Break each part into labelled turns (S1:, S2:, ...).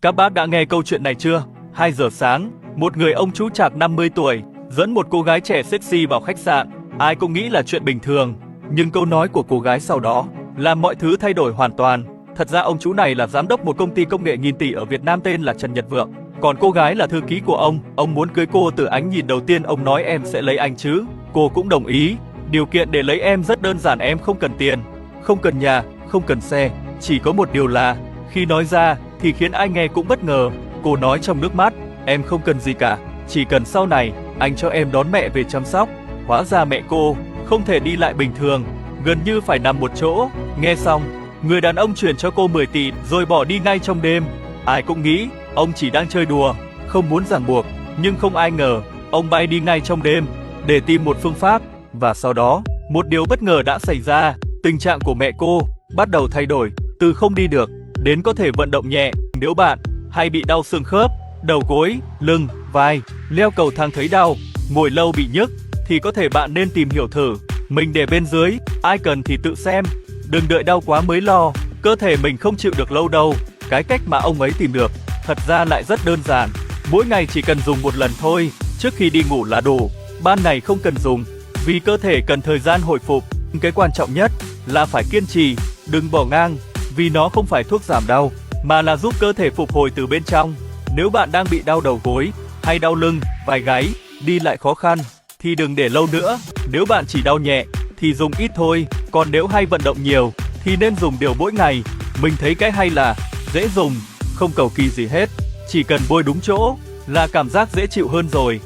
S1: Các bác đã nghe câu chuyện này chưa? 2 giờ sáng, một người ông chú chạc 50 tuổi dẫn một cô gái trẻ sexy vào khách sạn. Ai cũng nghĩ là chuyện bình thường, nhưng câu nói của cô gái sau đó làm mọi thứ thay đổi hoàn toàn. Thật ra ông chú này là giám đốc một công ty công nghệ nghìn tỷ ở Việt Nam tên là Trần Nhật Vượng. Còn cô gái là thư ký của ông muốn cưới cô từ ánh nhìn đầu tiên. Ông nói em sẽ lấy anh chứ. Cô cũng đồng ý. Điều kiện để lấy em rất đơn giản, em không cần tiền, không cần nhà, không cần xe. Chỉ có một điều là, khi nói ra thì khiến ai nghe cũng bất ngờ. Cô nói trong nước mắt, em không cần gì cả, chỉ cần sau này anh cho em đón mẹ về chăm sóc. Hóa ra mẹ cô không thể đi lại bình thường, gần như phải nằm một chỗ. Nghe xong, người đàn ông chuyển cho cô 10 tỷ rồi bỏ đi ngay trong đêm. Ai cũng nghĩ ông chỉ đang chơi đùa, không muốn ràng buộc, nhưng không ai ngờ ông bay đi ngay trong đêm để tìm một phương pháp. Và sau đó, một điều bất ngờ đã xảy ra. Tình trạng của mẹ cô bắt đầu thay đổi, từ không đi được đến có thể vận động nhẹ. Nếu bạn hay bị đau xương khớp, đầu gối, lưng, vai, leo cầu thang thấy đau, ngồi lâu bị nhức, thì có thể bạn nên tìm hiểu thử. Mình để bên dưới, ai cần thì tự xem. Đừng đợi đau quá mới lo, cơ thể mình không chịu được lâu đâu. Cái cách mà ông ấy tìm được thật ra lại rất đơn giản. Mỗi ngày chỉ cần dùng một lần thôi, trước khi đi ngủ là đủ. Ban ngày không cần dùng, vì cơ thể cần thời gian hồi phục. Cái quan trọng nhất là phải kiên trì, đừng bỏ ngang, vì nó không phải thuốc giảm đau, mà là giúp cơ thể phục hồi từ bên trong. Nếu bạn đang bị đau đầu gối, hay đau lưng, vai gáy, đi lại khó khăn, thì đừng để lâu nữa. Nếu bạn chỉ đau nhẹ, thì dùng ít thôi. Còn nếu hay vận động nhiều, thì nên dùng đều mỗi ngày. Mình thấy cái hay là dễ dùng, không cầu kỳ gì hết. Chỉ cần bôi đúng chỗ là cảm giác dễ chịu hơn rồi.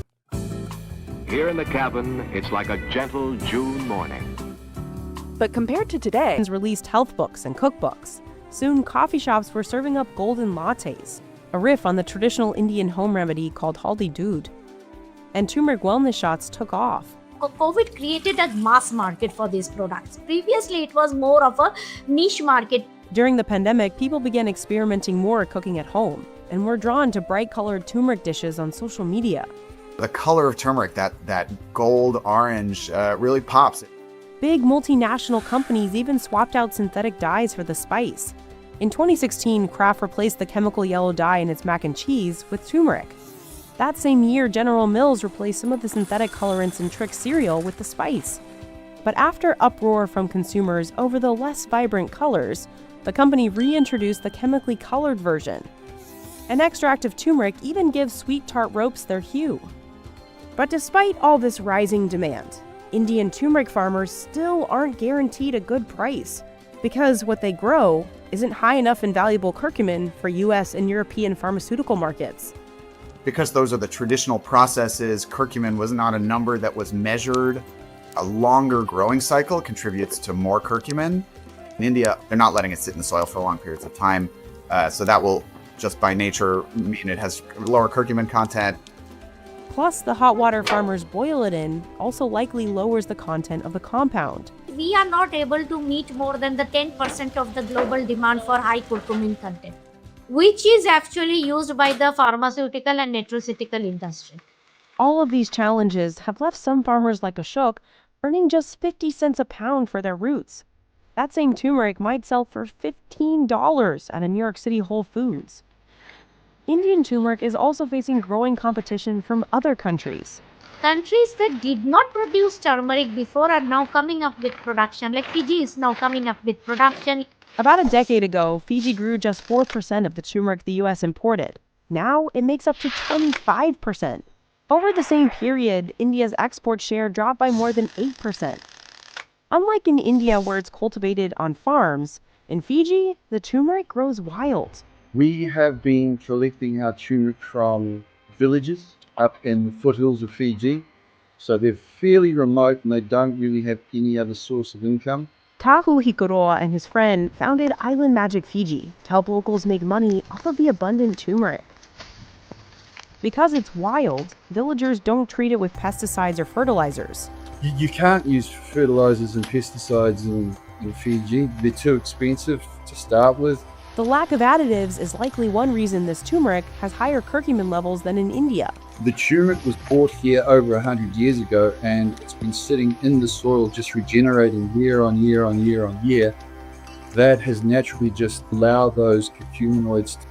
S2: Here in the cabin, it's like a gentle June morning.
S3: But compared to today, released health books and cookbooks. Soon, coffee shops were serving up golden lattes, a riff on the traditional Indian home remedy called haldi doodh. And turmeric wellness shots took off.
S4: COVID created a mass market for these products. Previously, it was more of a niche market.
S3: During the pandemic, people began experimenting more cooking at home and were drawn to bright-colored turmeric dishes on social media.
S5: The color of turmeric, that gold orange, really pops.
S3: Big multinational companies even swapped out synthetic dyes for the spice. In 2016, Kraft replaced the chemical yellow dye in its mac and cheese with turmeric. That same year, General Mills replaced some of the synthetic colorants in Trix cereal with the spice. But after uproar from consumers over the less vibrant colors, the company reintroduced the chemically colored version. An extract of turmeric even gives sweet tart ropes their hue. But despite all this rising demand, Indian turmeric farmers still aren't guaranteed a good price, because what they grow isn't high enough in valuable curcumin for US and European pharmaceutical markets.
S5: Because those are the traditional processes, curcumin was not a number that was measured. A longer growing cycle contributes to more curcumin. In India, they're not letting it sit in the soil for long periods of time, so that will just by nature mean it has lower curcumin content.
S3: Plus, the hot water farmers boil it in also likely lowers the content of the compound.
S4: We are not able to meet more than the 10% of the global demand for high curcumin content, which is actually used by the pharmaceutical and nutraceutical industry.
S3: All of these challenges have left some farmers like Ashok earning just 50 cents a pound for their roots. That same turmeric might sell for $15 at a New York City Whole Foods. Indian turmeric is also facing growing competition from other countries.
S4: Countries that did not produce turmeric before are now coming up with production, like Fiji is now coming up with production.
S3: About a decade ago, Fiji grew just 4% of the turmeric the US imported. Now it makes up to 25%. Over the same period, India's export share dropped by more than 8%. Unlike in India where it's cultivated on farms, in Fiji, the turmeric grows wild.
S6: We have been collecting our turmeric from villages up in the foothills of Fiji. So they're fairly remote and they don't really have any other source of income.
S3: Tahu Hikuroa and his friend founded Island Magic Fiji to help locals make money off of the abundant turmeric. Because it's wild, villagers don't treat it with pesticides or fertilizers.
S6: You can't use fertilizers and pesticides in Fiji. They're too expensive to start with.
S3: The lack of additives is likely one reason this turmeric has higher curcumin levels than in India.
S6: The turmeric was brought here over 100 years ago and it's been sitting in the soil just regenerating year on year on year on year. That has naturally just allowed those curcuminoids to